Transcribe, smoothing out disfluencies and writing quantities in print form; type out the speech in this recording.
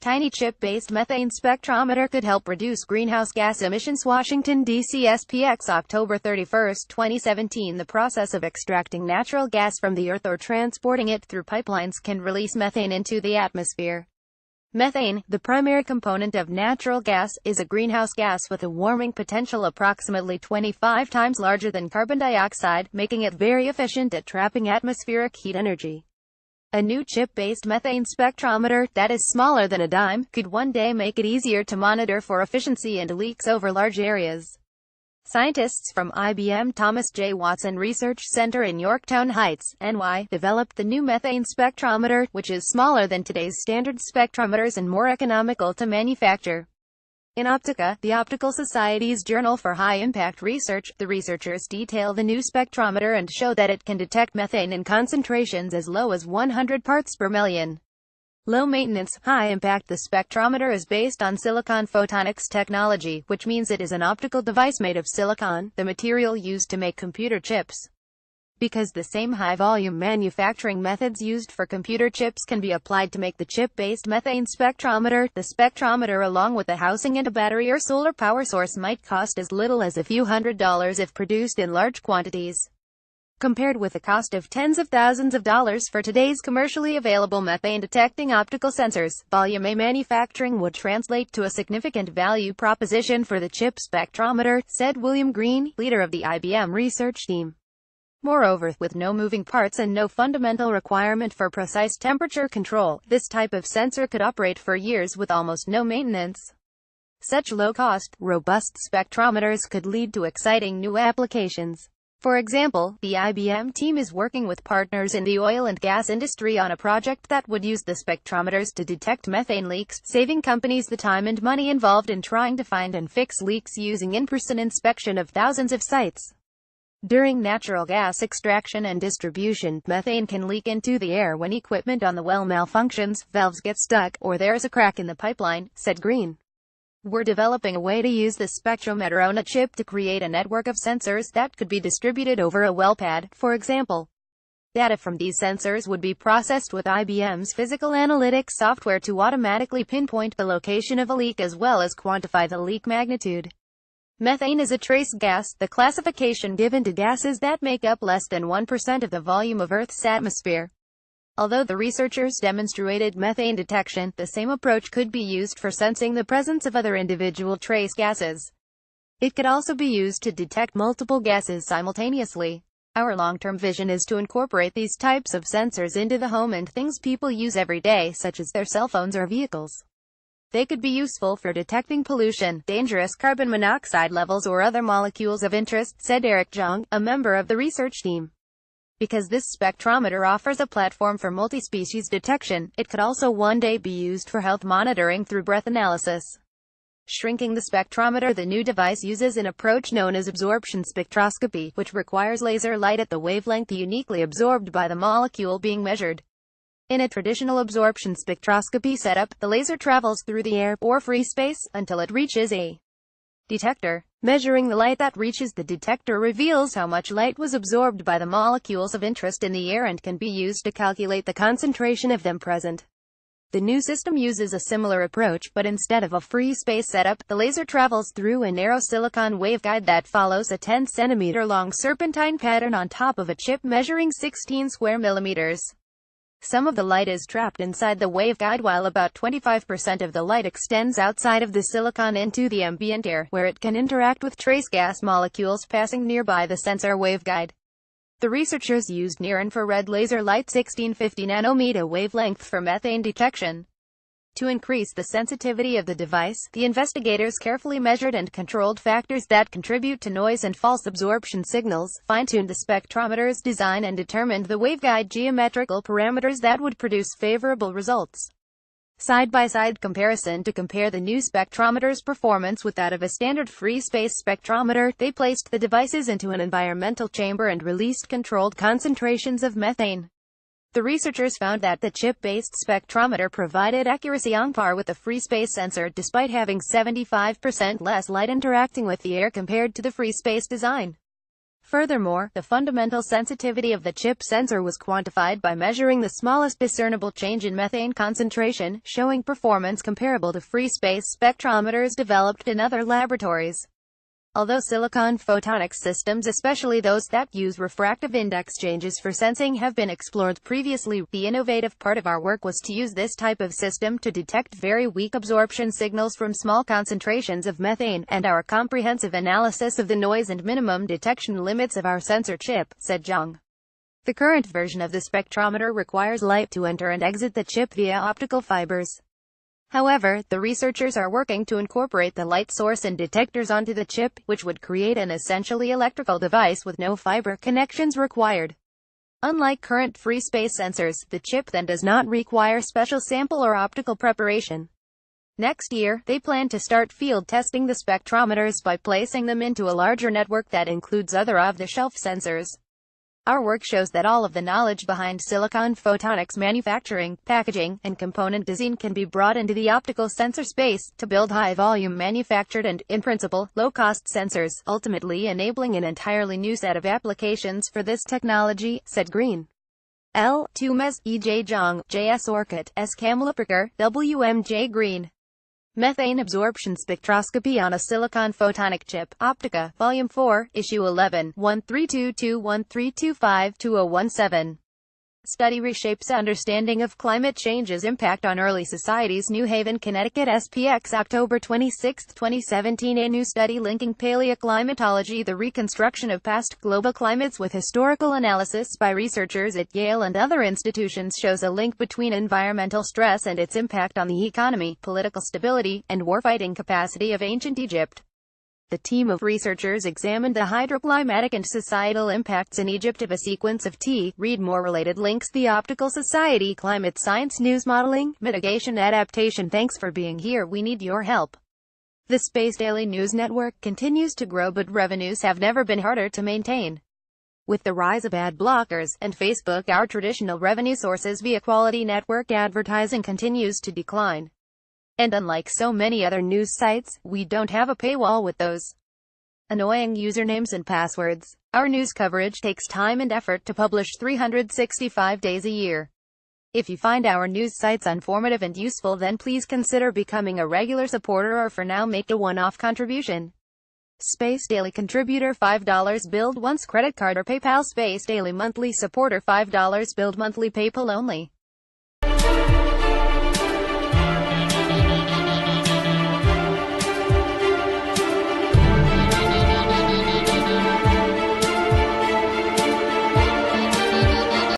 tiny chip-based methane spectrometer could help reduce greenhouse gas emissions. Washington, DC SPX October 31, 2017. The process of extracting natural gas from the earth or transporting it through pipelines can release methane into the atmosphere. Methane, the primary component of natural gas, is a greenhouse gas with a warming potential approximately 25 times larger than carbon dioxide, making it very efficient at trapping atmospheric heat energy. A new chip-based methane spectrometer, that is smaller than a dime, could one day make it easier to monitor for efficiency and leaks over large areas. Scientists from IBM Thomas J. Watson Research Center in Yorktown Heights, NY, developed the new methane spectrometer, which is smaller than today's standard spectrometers and more economical to manufacture. In Optica, the Optical Society's Journal for High-Impact Research, the researchers detail the new spectrometer and show that it can detect methane in concentrations as low as 100 parts per million. Low maintenance, high impact. The spectrometer is based on silicon photonics technology, which means it is an optical device made of silicon, the material used to make computer chips. Because the same high-volume manufacturing methods used for computer chips can be applied to make the chip-based methane spectrometer, the spectrometer along with the housing and a battery or solar power source might cost as little as a few $100s if produced in large quantities. Compared with the cost of tens of thousands of dollars for today's commercially available methane-detecting optical sensors, volume A manufacturing would translate to a significant value proposition for the chip spectrometer, said William Green, leader of the IBM research team. Moreover, with no moving parts and no fundamental requirement for precise temperature control, this type of sensor could operate for years with almost no maintenance. Such low-cost, robust spectrometers could lead to exciting new applications. For example, the IBM team is working with partners in the oil and gas industry on a project that would use the spectrometers to detect methane leaks, saving companies the time and money involved in trying to find and fix leaks using in-person inspection of thousands of sites. During natural gas extraction and distribution, methane can leak into the air when equipment on the well malfunctions, valves get stuck, or there's a crack in the pipeline, said Green. We're developing a way to use the spectrometer on a chip to create a network of sensors that could be distributed over a well pad, for example. Data from these sensors would be processed with IBM's physical analytics software to automatically pinpoint the location of a leak as well as quantify the leak magnitude. Methane is a trace gas, the classification given to gases that make up less than 1% of the volume of Earth's atmosphere. Although the researchers demonstrated methane detection, the same approach could be used for sensing the presence of other individual trace gases. It could also be used to detect multiple gases simultaneously. Our long-term vision is to incorporate these types of sensors into the home and things people use every day, such as their cell phones or vehicles. They could be useful for detecting pollution, dangerous carbon monoxide levels or other molecules of interest, said Eric Zhang, a member of the research team. Because this spectrometer offers a platform for multi-species detection, it could also one day be used for health monitoring through breath analysis. Shrinking the spectrometer. The new device uses an approach known as absorption spectroscopy, which requires laser light at the wavelength uniquely absorbed by the molecule being measured. In a traditional absorption spectroscopy setup, the laser travels through the air, or free space, until it reaches a detector. Measuring the light that reaches the detector reveals how much light was absorbed by the molecules of interest in the air and can be used to calculate the concentration of them present. The new system uses a similar approach, but instead of a free space setup, the laser travels through a narrow silicon waveguide that follows a 10 cm long serpentine pattern on top of a chip measuring 16 square millimeters. Some of the light is trapped inside the waveguide while about 25% of the light extends outside of the silicon into the ambient air, where it can interact with trace gas molecules passing nearby the sensor waveguide. The researchers used near-infrared laser light 1650 nanometer wavelength for methane detection. To increase the sensitivity of the device, the investigators carefully measured and controlled factors that contribute to noise and false absorption signals, fine-tuned the spectrometer's design and determined the waveguide geometrical parameters that would produce favorable results. Side-by-side comparison. To compare the new spectrometer's performance with that of a standard free-space spectrometer, they placed the devices into an environmental chamber and released controlled concentrations of methane. The researchers found that the chip-based spectrometer provided accuracy on par with the free space sensor, despite having 75% less light interacting with the air compared to the free space design. Furthermore, the fundamental sensitivity of the chip sensor was quantified by measuring the smallest discernible change in methane concentration, showing performance comparable to free space spectrometers developed in other laboratories. Although silicon photonics systems, especially those that use refractive index changes for sensing, have been explored previously, the innovative part of our work was to use this type of system to detect very weak absorption signals from small concentrations of methane, and our comprehensive analysis of the noise and minimum detection limits of our sensor chip, said Zhang. The current version of the spectrometer requires light to enter and exit the chip via optical fibers. However, the researchers are working to incorporate the light source and detectors onto the chip, which would create an essentially electrical device with no fiber connections required. Unlike current free space sensors, the chip then does not require special sample or optical preparation. Next year, they plan to start field testing the spectrometers by placing them into a larger network that includes other off-the-shelf sensors. Our work shows that all of the knowledge behind silicon photonics manufacturing, packaging, and component design can be brought into the optical sensor space to build high-volume manufactured and, in principle, low-cost sensors, ultimately enabling an entirely new set of applications for this technology, said Green. L. Tumes, E. J. Zhang, J. S. Orkut, S. Kamlaperkar, W. M. J. Green. Methane Absorption Spectroscopy on a Silicon Photonic Chip, Optica, Volume 4, Issue 11, 1322-1325-2017. Study reshapes understanding of climate change's impact on early societies. New Haven, Connecticut, SPX, October 26, 2017. A new study linking paleoclimatology, the reconstruction of past global climates, with historical analysis by researchers at Yale and other institutions, shows a link between environmental stress and its impact on the economy, political stability, and warfighting capacity of ancient Egypt. The team of researchers examined the hydroclimatic and societal impacts in Egypt of a sequence of read more related links. The Optical Society Climate Science News Modeling, Mitigation Adaptation. Thanks for being here, we need your help. The Space Daily News Network continues to grow, but revenues have never been harder to maintain. With the rise of ad blockers and Facebook, our traditional revenue sources via quality network advertising continues to decline. And unlike so many other news sites, we don't have a paywall with those annoying usernames and passwords. Our news coverage takes time and effort to publish 365 days a year. If you find our news sites informative and useful, then please consider becoming a regular supporter, or for now make a one-off contribution. Space Daily Contributor $5 billed once, credit card or PayPal. Space Daily Monthly Supporter $5 billed monthly, PayPal only.